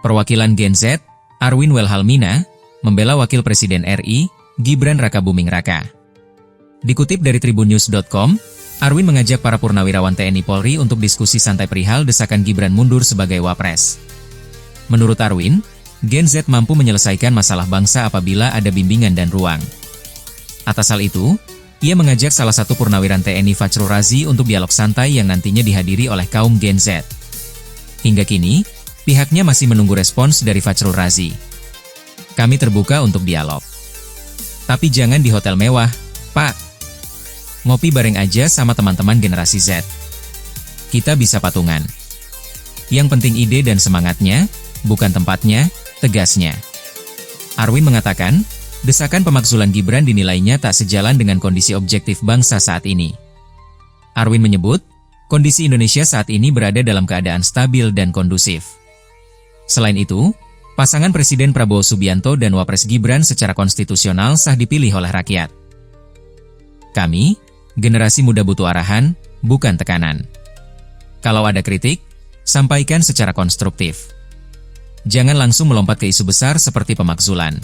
Perwakilan Gen Z, Arwin Welhalmina, membela Wakil Presiden RI, Gibran Rakabuming Raka. Dikutip dari tribunnews.com, Arwin mengajak para purnawirawan TNI Polri untuk diskusi santai perihal desakan Gibran mundur sebagai Wapres. Menurut Arwin, Gen Z mampu menyelesaikan masalah bangsa apabila ada bimbingan dan ruang. Atas hal itu, ia mengajak salah satu purnawiran TNI Fachrul Razi untuk dialog santai yang nantinya dihadiri oleh kaum Gen Z. Hingga kini, pihaknya masih menunggu respons dari Fachrul Razi. Kami terbuka untuk dialog. Tapi jangan di hotel mewah, Pak. Ngopi bareng aja sama teman-teman generasi Z. Kita bisa patungan. Yang penting ide dan semangatnya, bukan tempatnya, tegasnya. Arwin mengatakan, desakan pemakzulan Gibran dinilainya tak sejalan dengan kondisi objektif bangsa saat ini. Arwin menyebut, kondisi Indonesia saat ini berada dalam keadaan stabil dan kondusif. Selain itu, pasangan Presiden Prabowo Subianto dan Wapres Gibran secara konstitusional sah dipilih oleh rakyat. Kami, generasi muda butuh arahan, bukan tekanan. Kalau ada kritik, sampaikan secara konstruktif. Jangan langsung melompat ke isu besar seperti pemakzulan.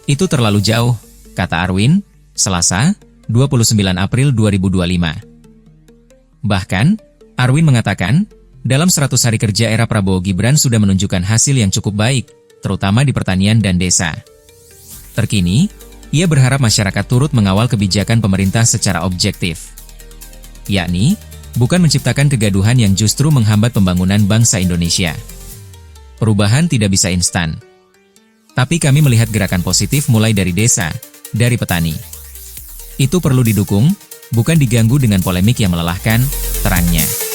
Itu terlalu jauh, kata Arwin, Selasa, 29 April 2025. Bahkan, Arwin mengatakan, dalam 100 hari kerja era Prabowo Gibran sudah menunjukkan hasil yang cukup baik, terutama di pertanian dan desa. Terkini, ia berharap masyarakat turut mengawal kebijakan pemerintah secara objektif. Yakni, bukan menciptakan kegaduhan yang justru menghambat pembangunan bangsa Indonesia. Perubahan tidak bisa instan. Tapi kami melihat gerakan positif mulai dari desa, dari petani. Itu perlu didukung, bukan diganggu dengan polemik yang melelahkan, terangnya.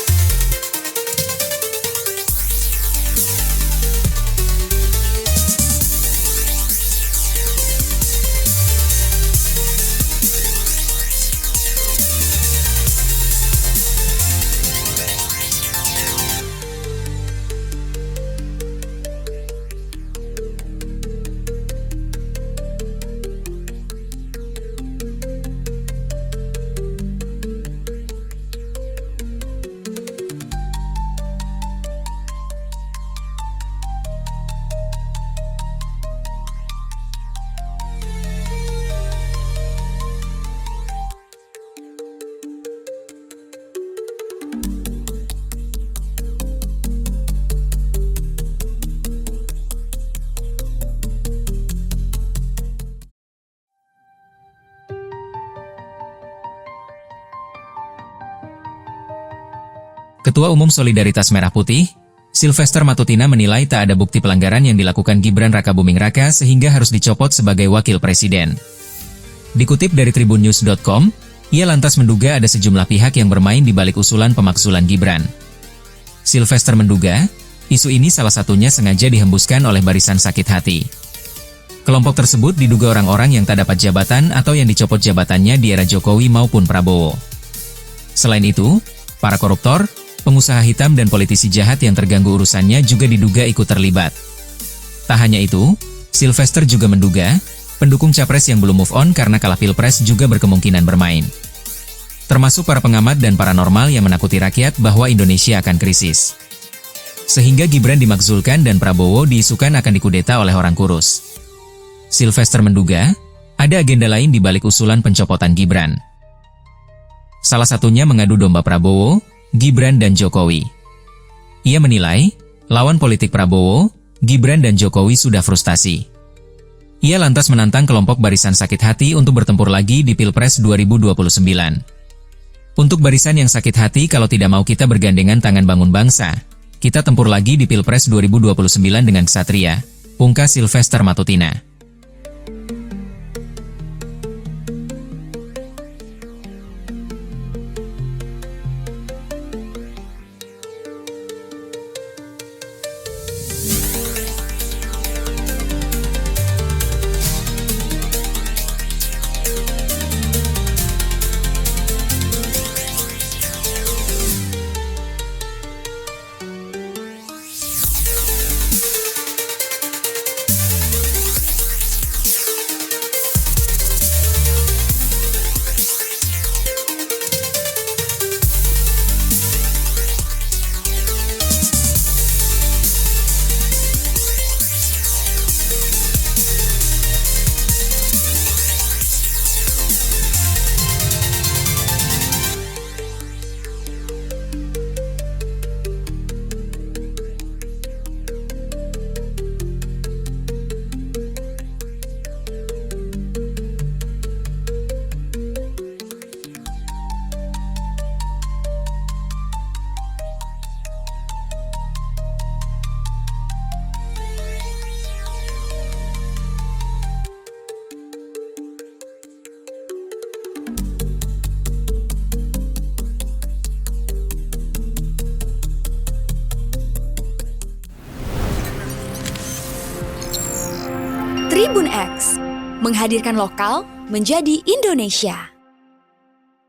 Ketua Umum Solidaritas Merah Putih, Sylvester Matutina menilai tak ada bukti pelanggaran yang dilakukan Gibran Rakabuming Raka sehingga harus dicopot sebagai wakil presiden. Dikutip dari tribunnews.com, ia lantas menduga ada sejumlah pihak yang bermain di balik usulan pemakzulan Gibran. Sylvester menduga, isu ini salah satunya sengaja dihembuskan oleh barisan sakit hati. Kelompok tersebut diduga orang-orang yang tak dapat jabatan atau yang dicopot jabatannya di era Jokowi maupun Prabowo. Selain itu, para koruptor, pengusaha hitam dan politisi jahat yang terganggu urusannya juga diduga ikut terlibat. Tak hanya itu, Sylvester juga menduga, pendukung capres yang belum move on karena kalah pilpres juga berkemungkinan bermain. Termasuk para pengamat dan paranormal yang menakuti rakyat bahwa Indonesia akan krisis. Sehingga Gibran dimakzulkan dan Prabowo diisukan akan dikudeta oleh orang kurus. Sylvester menduga, ada agenda lain di balik usulan pencopotan Gibran. Salah satunya mengadu domba Prabowo, Gibran dan Jokowi. Ia menilai, lawan politik Prabowo, Gibran dan Jokowi sudah frustasi. Ia lantas menantang kelompok barisan sakit hati untuk bertempur lagi di Pilpres 2029. Untuk barisan yang sakit hati kalau tidak mau kita bergandengan tangan bangun bangsa, kita tempur lagi di Pilpres 2029 dengan ksatria, pungkas Sylvester Matutina. menghadirkan lokal menjadi Indonesia.